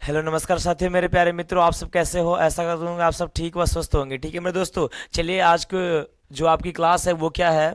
Hello नमस्कार साथियों, मेरे प्यारे मित्रों, आप सब कैसे हो? ऐसा कर दूंगा आप सब ठीक व स्वस्थ होंगे। ठीक है मेरे दोस्तों, चलिए आज को जो आपकी क्लास है वो क्या है,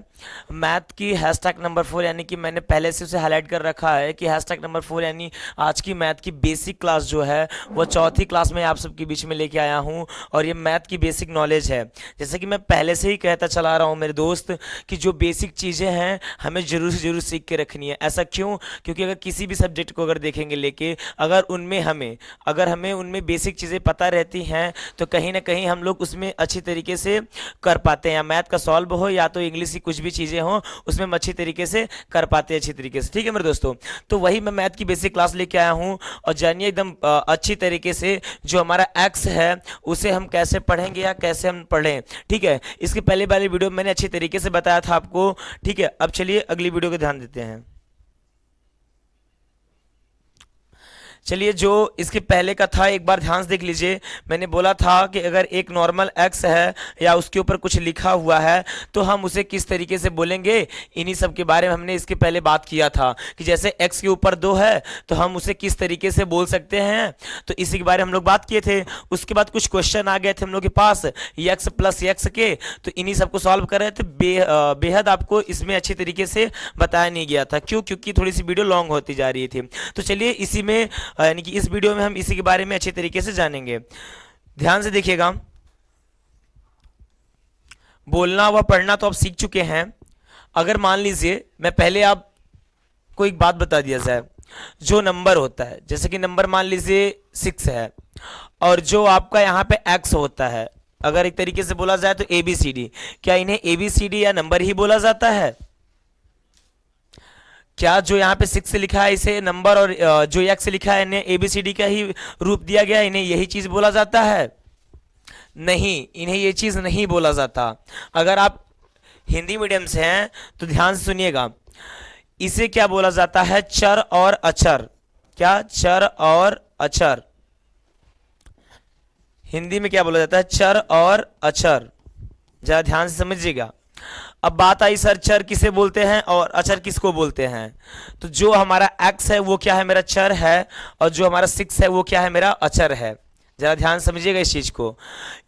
मैथ की हैशटैग नंबर 4, यानी कि मैंने पहले से उसे हाईलाइट कर रखा है कि हैशटैग नंबर 4 यानी आज की मैथ की बेसिक क्लास जो है वो चौथी क्लास में आप सबके बीच में लेके आया हूँ। और ये मैथ की बेसिक नॉलेज है, जैसे कि मैं पहले से ही कहता चला रहा हूँ मेरे दोस्त कि जो बेसिक चीज़ें हैं हमें ज़रूर से ज़रूर सीख के रखनी है। ऐसा क्यों? क्योंकि अगर किसी भी सब्जेक्ट को अगर देखेंगे लेके, अगर हमें उनमें बेसिक चीज़ें पता रहती हैं तो कहीं ना कहीं हम लोग उसमें अच्छी तरीके से कर पाते हैं। या मैथ का सॉल्व हो या तो इंग्लिश की कुछ भी चीज़ें हो, उसमें हम अच्छी तरीके से कर पाते हैं, अच्छी तरीके से। ठीक है मेरे दोस्तों, तो वही मैं मैथ की बेसिक क्लास लेके आया हूँ। और जानिए एकदम अच्छी तरीके से जो हमारा एक्स है उसे हम कैसे पढ़ेंगे या कैसे हम पढ़ें। ठीक है, इसके पहले वाली वीडियो में मैंने अच्छी तरीके से बताया था आपको। ठीक है, अब चलिए अगली वीडियो को ध्यान देते हैं। चलिए, जो इसके पहले का था एक बार ध्यान से देख लीजिए। मैंने बोला था कि अगर एक नॉर्मल एक्स है या उसके ऊपर कुछ लिखा हुआ है तो हम उसे किस तरीके से बोलेंगे, इन्हीं सब के बारे में हमने इसके पहले बात किया था कि जैसे एक्स के ऊपर 2 है तो हम उसे किस तरीके से बोल सकते हैं। तो इसी के बारे में हम लोग बात किए थे। उसके बाद कुछ क्वेश्चन आ गए थे हम लोग के पास एक्स प्लस एक्स के, तो इन्हीं सबको सॉल्व कर रहे थे। बेहद आपको इसमें अच्छे तरीके से बताया नहीं गया था। क्यों? क्योंकि थोड़ी सी वीडियो लॉन्ग होती जा रही थी। तो चलिए इसी में यानी कि इस वीडियो में हम इसी के बारे में अच्छे तरीके से जानेंगे। ध्यान से देखिएगा। बोलना व पढ़ना तो आप सीख चुके हैं। अगर मान लीजिए मैं पहले आपको एक बात बता दिया जाए, जो नंबर होता है, जैसे कि नंबर मान लीजिए 6 है और जो आपका यहाँ पे एक्स होता है, अगर एक तरीके से बोला जाए तो ए बी सी डी, क्या इन्हें ए बी सी डी या नंबर ही बोला जाता है? क्या जो यहाँ पे 6 से लिखा है इसे नंबर, और जो एक्स लिखा है इन्हें एबीसीडी का ही रूप दिया गया है, इन्हें यही चीज बोला जाता है? नहीं, इन्हें ये चीज नहीं बोला जाता। अगर आप हिंदी मीडियम से हैं तो ध्यान से सुनिएगा। इसे क्या बोला जाता है? चर और अचर। क्या? चर और अचर। हिंदी में क्या बोला जाता है? चर और अचर। जरा ध्यान से समझिएगा। अब बात आई सर चर किसे बोलते हैं और अचर किसको बोलते हैं। तो जो हमारा x है वो क्या है? मेरा चर है। और जो हमारा 6 है वो क्या है? मेरा अचर है। जरा ध्यान समझिएगा इस चीज को।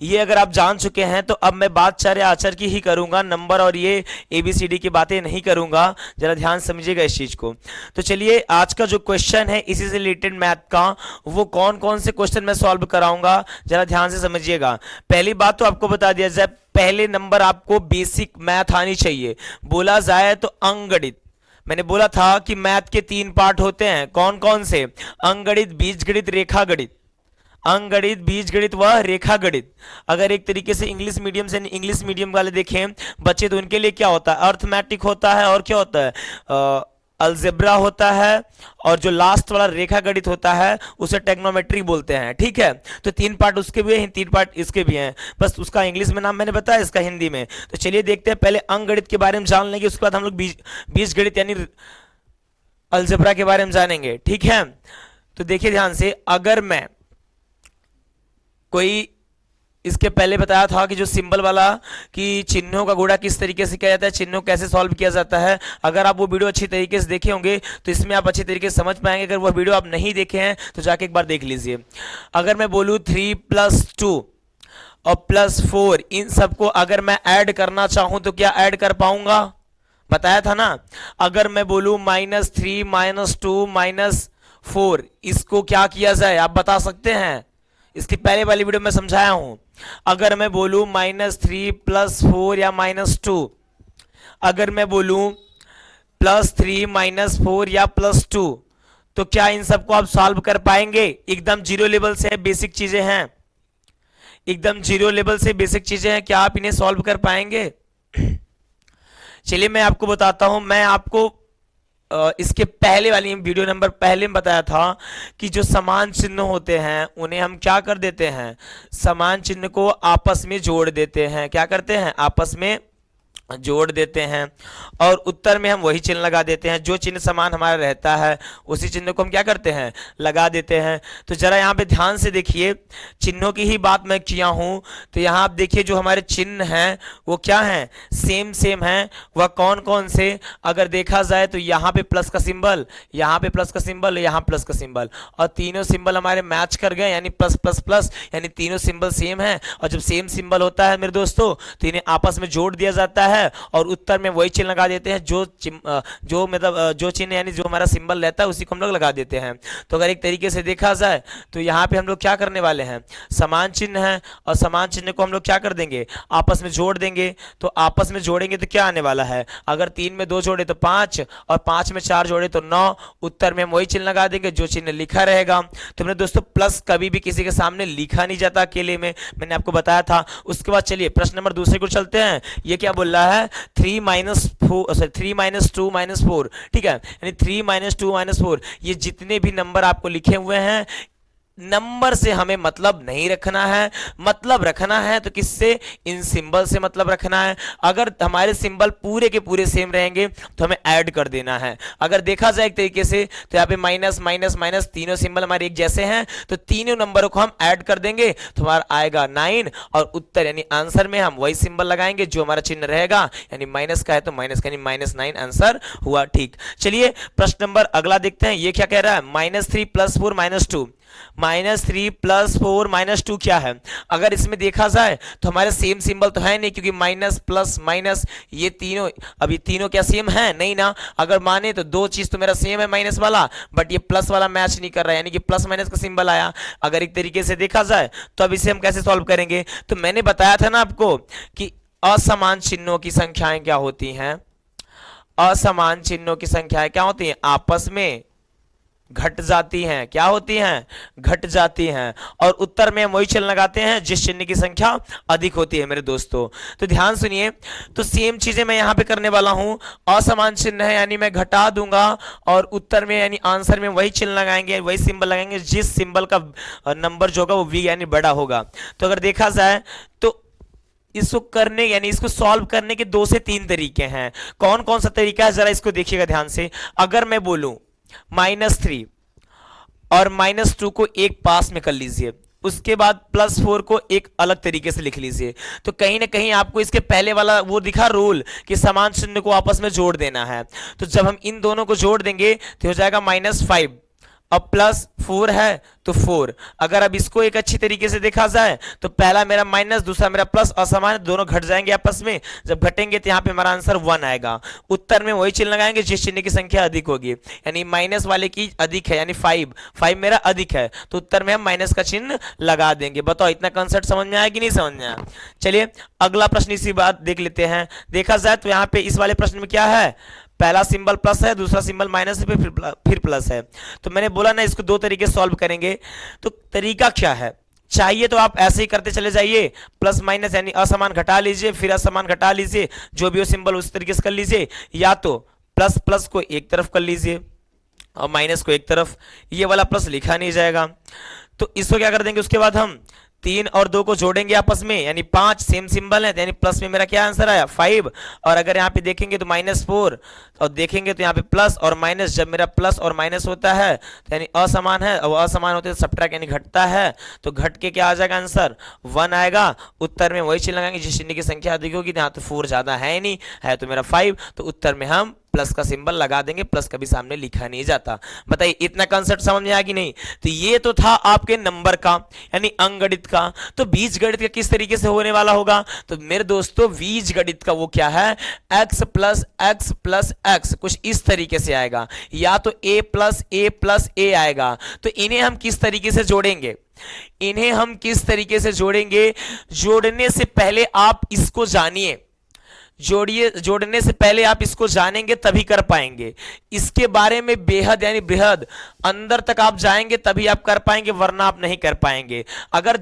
ये अगर आप जान चुके हैं तो अब मैं बात चर या अचर की ही करूंगा, नंबर और ये एबीसीडी की बातें नहीं करूंगा। जरा ध्यान समझिएगा इस चीज को। तो चलिए आज का जो क्वेश्चन है इसी से रिलेटेड मैथ का, वो कौन कौन से क्वेश्चन मैं सॉल्व कराऊंगा, जरा ध्यान से समझिएगा। पहली बात तो आपको बता दिया जाए, पहले नंबर आपको बेसिक मैथ आनी चाहिए। बोला जाए तो अंकगणित, मैंने बोला था कि मैथ के 3 पार्ट होते हैं। कौन कौन से? अंकगणित, बीजगणित, रेखागणित। अंकगणित, बीजगणित व रेखागणित। अगर एक तरीके से इंग्लिश मीडियम से इंग्लिश मीडियम वाले देखें बच्चे तो उनके लिए क्या होता है? अर्थमेटिक होता है और क्या होता है? अलजेब्रा होता है। और जो लास्ट वाला रेखागणित होता है उसे टेक्नोमेट्री बोलते हैं। ठीक है, तो 3 पार्ट उसके भी हैं, 3 पार्ट इसके भी हैं। बस उसका इंग्लिश में नाम मैंने बताया, इसका हिंदी में। तो चलिए देखते हैं, पहले अंकगणित के बारे में जान लेंगे, उसके बाद हम लोग बीजगणित यानी अलजेब्रा के बारे में जानेंगे। ठीक है, तो देखिए ध्यान से। अगर मैं कोई, इसके पहले बताया था कि जो सिंबल वाला कि चिन्हों का गुणा किस तरीके से किया जाता है, चिन्हों कैसे सॉल्व किया जाता है, अगर आप वो वीडियो अच्छी तरीके से देखे होंगे तो इसमें आप अच्छी तरीके से समझ पाएंगे। अगर वो वीडियो आप नहीं देखे हैं तो जाके एक बार देख लीजिए। अगर मैं बोलूँ 3 + 2 और +4, इन सबको अगर मैं ऐड करना चाहूं तो क्या ऐड कर पाऊंगा? बताया था ना। अगर मैं बोलूं -3 -2 -4, इसको क्या किया जाए आप बता सकते हैं? इसकी पहले वाली वीडियो में समझाया हूं। अगर मैं बोलूं -3 + 4 या -2, अगर मैं बोलूं +3 -4 या +2, तो क्या इन सबको आप सॉल्व कर पाएंगे? एकदम जीरो लेवल से बेसिक चीजें हैं, एकदम जीरो लेवल से बेसिक चीजें हैं। क्या आप इन्हें सॉल्व कर पाएंगे? चलिए मैं आपको बताता हूं। मैं आपको इसके पहले वाली वीडियो नंबर पहले में बताया था कि जो समान चिन्ह होते हैं उन्हें हम क्या कर देते हैं? समान चिन्ह को आपस में जोड़ देते हैं। क्या करते हैं? आपस में जोड़ देते हैं और उत्तर में हम वही चिन्ह लगा देते हैं। जो चिन्ह समान हमारा रहता है उसी चिन्ह को हम क्या करते हैं, लगा देते हैं। तो जरा यहाँ पे ध्यान से देखिए, चिन्हों की ही बात मैं किया हूँ। तो यहाँ आप देखिए जो हमारे चिन्ह हैं वो क्या हैं, सेम सेम हैं। वह कौन कौन से, अगर देखा जाए तो यहाँ पे प्लस का सिंबल, यहाँ पे प्लस का सिंबल, यहाँ प्लस का सिंबल, और तीनों सिंबल हमारे मैच कर गए, यानी प्लस प्लस प्लस, यानी तीनों सिंबल सेम है। और जब सेम सिंबल होता है मेरे दोस्तों तो इन्हें आपस में जोड़ दिया जाता है और उत्तर में वही चिन्ह लगा देते हैं जो मतलब जो चिन्ह यानी जो हमारा सिंबल रहता है उसी को हम लोग लगा देते हैं। तो अगर एक तरीके से देखा जाए तो यहाँ पे हम लोग क्या करने वाले हैं, समान चिन्ह है और समान चिन्ह को हम लोग क्या कर देंगे, आपस में जोड़ देंगे। तो आपस में जोड़ेंगे तो क्या आने वाला है, अगर 3 में 2 जोड़े तो 5 और 5 में 4 जोड़े तो 9। उत्तर में हम वही चिन्ह लगा देंगे जो चिन्ह लिखा रहेगा। तो मेरे दोस्तों प्लस कभी भी किसी के सामने लिखा नहीं जाता अकेले में, मैंने आपको बताया था। उसके बाद चलिए प्रश्न नंबर दूसरे को चलते हैं। ये क्या बोल रहा है, 3 - 2 - 4, ठीक है, यानी 3 - 2 - 4। ये जितने भी नंबर आपको लिखे हुए हैं, नंबर से हमें मतलब नहीं रखना है, मतलब रखना है तो किससे, इन सिंबल से मतलब रखना है। अगर हमारे सिंबल पूरे के पूरे सेम रहेंगे तो हमें ऐड कर देना है। अगर देखा जाए एक तरीके से तो यहाँ पे माइनस माइनस माइनस तीनों सिंबल हमारे एक जैसे हैं, तो तीनों नंबरों को हम ऐड कर देंगे तो हमारा आएगा 9। और उत्तर यानी आंसर में हम वही सिंबल लगाएंगे जो हमारा चिन्ह रहेगा, यानी माइनस का है तो माइनस का, यानी -9 आंसर हुआ। ठीक, चलिए प्रश्न नंबर अगला देखते हैं। ये क्या कह रहा है, -3 + 4 - 2। -3 + 4 - 2 क्या है, अगर इसमें देखा जाए तो हमारे सेम सिंबल तो है नहीं, क्योंकि माइनस प्लस माइनस ये तीनों, अब ये तीनों क्या सेम है नहीं ना। अगर माने तो दो चीज तो मेरा सेम है माइनस वाला, बट ये प्लस वाला मैच नहीं कर रहा है, यानी कि प्लस माइनस का सिंबल आया। अगर एक तरीके से देखा जाए तो अब इसे हम कैसे सॉल्व करेंगे, तो मैंने बताया था ना आपको कि असमान चिन्हों की संख्याएं क्या होती हैं, असमान चिन्हों की संख्याएं क्या होती हैं, आपस में घट जाती हैं। क्या होती हैं, घट जाती हैं। और उत्तर में हम वही चिन्ह लगाते हैं जिस चिन्ह की संख्या अधिक होती है मेरे दोस्तों। तो ध्यान सुनिए, तो सेम चीजें मैं यहां पे करने वाला हूं। असमान चिन्ह है यानी मैं घटा दूंगा, और उत्तर में यानी आंसर में वही चिन्ह लगाएंगे, वही सिंबल लगाएंगे जिस सिंबल का नंबर जो होगा वो वी यानी बड़ा होगा। तो अगर देखा जाए तो इसको करने यानी इसको सॉल्व करने के 2 से 3 तरीके हैं। कौन कौन सा तरीका है जरा इसको देखिएगा ध्यान से। अगर मैं बोलूं -3 और -2 को एक पास में कर लीजिए, उसके बाद +4 को एक अलग तरीके से लिख लीजिए, तो कहीं ना कहीं आपको इसके पहले वाला वो दिखा रूल कि समान चिन्ह को आपस में जोड़ देना है। तो जब हम इन दोनों को जोड़ देंगे तो हो जाएगा -5, अब +4 है तो 4। अगर अब इसको एक अच्छी तरीके से देखा जाए तो पहला मेरा माइनस, दूसरा मेरा प्लस, असमान, दोनों घट जाएंगे आपस में। जब घटेंगे तो यहाँ पे हमारा आंसर 1 आएगा। उत्तर में वही चिन्ह लगाएंगे जिस चिन्ह की संख्या अधिक होगी, यानी माइनस वाले की अधिक है, यानी 5 मेरा अधिक है, तो उत्तर में हम माइनस का चिन्ह लगा देंगे। बताओ इतना कंसेप्ट समझ में आया कि नहीं समझ में आया। चलिए अगला प्रश्न इसी बात देख लेते हैं। देखा जाए तो यहाँ पे इस वाले प्रश्न में क्या है, पहला सिंबल प्लस है, दूसरा सिंबल माइनस है, फिर प्लस है। तो मैंने बोला ना इसको 2 तरीके से सॉल्व करेंगे। तो तरीका क्या है, चाहिए तो आप ऐसे ही करते चले जाइए, प्लस माइनस यानी असमान घटा लीजिए, फिर असमान घटा लीजिए, जो भी हो सिंबल उस तरीके से कर लीजिए, या तो प्लस प्लस को एक तरफ कर लीजिए और माइनस को एक तरफ, ये वाला प्लस लिखा नहीं जाएगा। तो इसको क्या कर देंगे, उसके बाद हम 3 और 2 को जोड़ेंगे आपस में, यानी 5 सेम सिंबल है, यानी प्लस में मेरा क्या आंसर आया 5। और अगर यहाँ पे देखेंगे तो -4, और देखेंगे तो यहाँ पे प्लस और माइनस, जब मेरा प्लस और माइनस होता है तो यानी असमान है, और असमान होते तो सबट्रैक्ट यानी घटता है, तो घट के क्या आ जाएगा आंसर 1 आएगा। उत्तर में वही चिन्ह लगाएंगे जिस चिन्ह की संख्या अधिक होगी, यहाँ तो 4 ज्यादा है नहीं, है तो मेरा 5, तो उत्तर में हम प्लस का सिंबल लगा देंगे, प्लस कभी सामने लिखा नहीं जाता। बताइए इतना कंसेप्ट समझ में आया कि नहीं। तो ये तो था आपके नंबर का यानी अंकगणित का। तो बीजगणित का किस तरीके से होने वाला होगा, तो मेरे दोस्तों बीजगणित का वो क्या है, x + x + x, कुछ इस तरीके से आएगा, या तो a + a आएगा। तो इन्हें हम किस तरीके से जोड़ेंगे, इन्हें हम किस तरीके से जोड़ेंगे, जोड़ने से पहले आप इसको जानिए, जोड़ने से पहले आप इसको जानेंगे तभी कर पाएंगे। इसके बारे में बेहद यानी बेहद अंदर तक आप जाएंगे तभी आप कर पाएंगे, वरना आप नहीं कर पाएंगे। अगर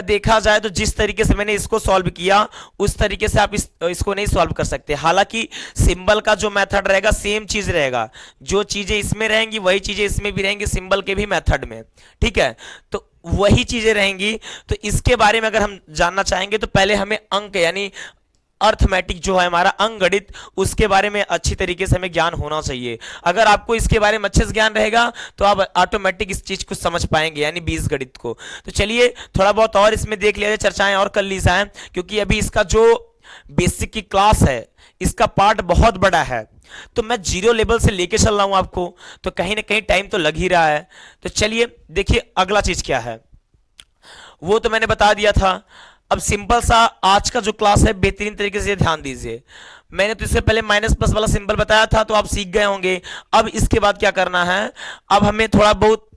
देखा जाए तो जिस तरीके से मैंने इसको सॉल्व किया उस तरीके से आप इसको नहीं सॉल्व कर सकते। हालांकि सिंबल का जो मेथड रहेगा सेम चीज रहेगा, जो चीजें इसमें रहेंगी वही चीजें इसमें भी रहेंगी, सिंबल के भी मेथड में, ठीक है, तो वही चीजें रहेंगी। तो इसके बारे में अगर हम जानना चाहेंगे तो पहले हमें अंक यानी अर्थमेटिक जो है हमारा अंकगणित, उसके बारे में अच्छी तरीके से हमें ज्ञान होना चाहिए। अगर आपको इसके बारे में अच्छे से ज्ञान रहेगा तो आप ऑटोमेटिक इस चीज को समझ पाएंगे, यानी बीजगणित को। तो चलिए थोड़ा बहुत और इसमें देख लिया जाए, चर्चाएं और कर ली जाए, क्योंकि अभी इसका जो बेसिक की क्लास है इसका पार्ट बहुत बड़ा है। तो मैं जीरो लेवल से लेके चल रहा हूं आपको, तो कहीं ना कहीं टाइम तो लग ही रहा है। तो चलिए देखिए अगला चीज क्या है, वो तो मैंने बता दिया था। अब सिंपल सा आज का जो क्लास है बेहतरीन तरीके से ध्यान दीजिए। मैंने तो इससे पहले माइनस प्लस वाला सिंबल बताया था, तो आप सीख गए होंगे। अब इसके बाद क्या करना है, अब हमें थोड़ा बहुत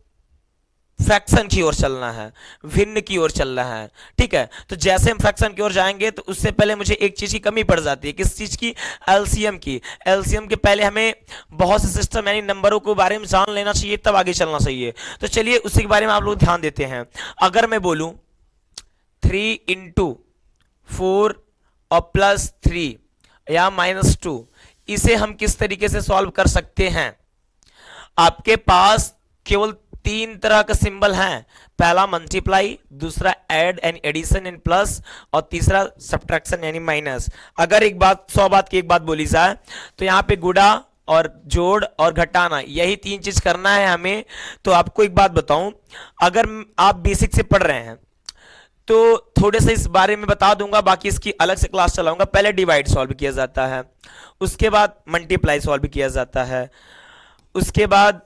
फ्रैक्शन की ओर चलना है, भिन्न की ओर चलना है। ठीक है, तो जैसे हम फ्रैक्शन की ओर जाएंगे तो उससे पहले मुझे एक चीज की कमी पड़ जाती है। किस चीज की? एलसीएम की। एलसीएम के पहले हमें बहुत से सिस्टम यानी नंबरों के बारे में जान लेना चाहिए, तब आगे चलना चाहिए। तो चलिए उसी के बारे में आप लोग ध्यान देते हैं। अगर मैं बोलूं 3 इंटू 4 और प्लस 3 या -2, इसे हम किस तरीके से सॉल्व कर सकते हैं? आपके पास केवल 3 तरह का सिंबल है। पहला मल्टीप्लाई, दूसरा add and addition in plus, और तीसरा सब्ट्रैक्शन यानी माइनस। अगर एक बात 100 बात की एक बात बोली जाए तो यहाँ पे गुणा और जोड़ और घटाना, यही 3 चीज करना है हमें। तो आपको एक बात बताऊं, अगर आप बेसिक से पढ़ रहे हैं तो थोड़े से इस बारे में बता दूंगा, बाकी इसकी अलग से क्लास चलाऊंगा। पहले डिवाइड सॉल्व किया जाता है, उसके बाद मल्टीप्लाई सॉल्व किया जाता है, उसके बाद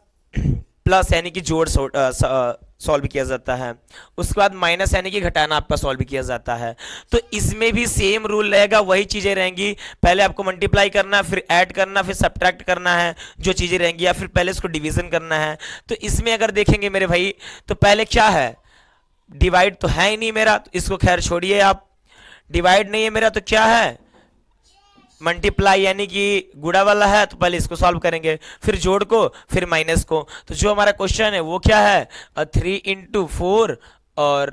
प्लस यानी कि जोड़ सॉल्व किया जाता है, उसके बाद माइनस यानी कि घटाना आपका सॉल्व किया जाता है। तो इसमें भी सेम रूल रहेगा, वही चीजें रहेंगी। पहले आपको मल्टीप्लाई करना, फिर ऐड करना, फिर सब्ट्रैक्ट करना है जो चीजें रहेंगी, या फिर पहले इसको डिवीजन करना है। तो इसमें अगर देखेंगे मेरे भाई, तो पहले क्या है, डिवाइड तो है ही नहीं मेरा, तो इसको खैर छोड़िए आप। डिवाइड नहीं है मेरा तो क्या है, मल्टीप्लाई यानी कि गुणा वाला है, तो पहले इसको सॉल्व करेंगे, फिर जोड़ को, फिर माइनस को। तो जो हमारा क्वेश्चन है वो क्या है, 3 इंटू 4 और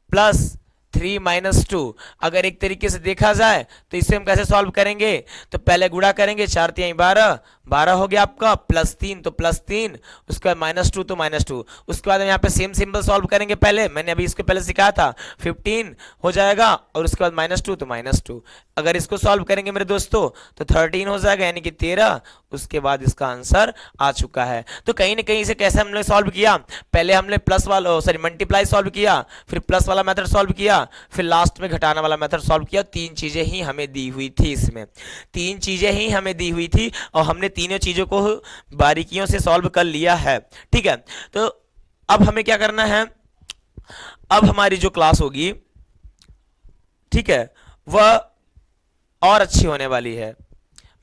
प्लस 3 - 2। अगर एक तरीके से देखा जाए तो इसे हम कैसे सॉल्व करेंगे, तो पहले गुणा करेंगे, 4 3 12, 12 हो गया आपका, प्लस 3 तो प्लस 3, उसके बाद -2 तो -2। उसके बाद हम यहाँ पे सेम सिंबल सॉल्व करेंगे। पहले मैंने अभी इसके पहले सिखाया था, 15 हो जाएगा, और उसके बाद -2 तो -2। अगर इसको सॉल्व करेंगे मेरे दोस्तों तो 13 हो जाएगा यानी कि 13। उसके बाद इसका आंसर आ चुका है। तो कहीं ना कहीं इसे कैसे हमने सॉल्व किया, पहले हमने प्लस वाला मल्टीप्लाई सॉल्व किया, फिर प्लस वाला मेथड सॉल्व किया, फिर लास्ट में घटाना वाला मेथड सॉल्व किया। 3 चीजें ही हमें दी हुई थी, इसमें 3 चीजें ही हमें दी हुई थी, और हमने तीनों चीजों को बारीकियों से सॉल्व कर लिया है। ठीक है, तो अब हमें क्या करना है, अब हमारी जो क्लास होगी, ठीक है, वह और अच्छी होने वाली है।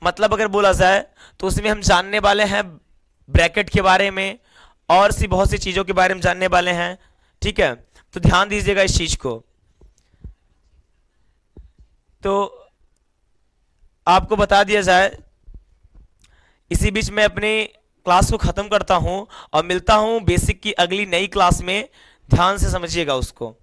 मतलब अगर बोला जाए तो उसमें हम जानने वाले हैं ब्रैकेट के बारे में, और सी बहुत सी चीजों के बारे में जानने वाले हैं। ठीक है, तो ध्यान दीजिएगा इस चीज को। तो आपको बता दिया जाए, इसी बीच मैं अपनी क्लास को खत्म करता हूं और मिलता हूं बेसिक की अगली नई क्लास में। ध्यान से समझिएगा उसको।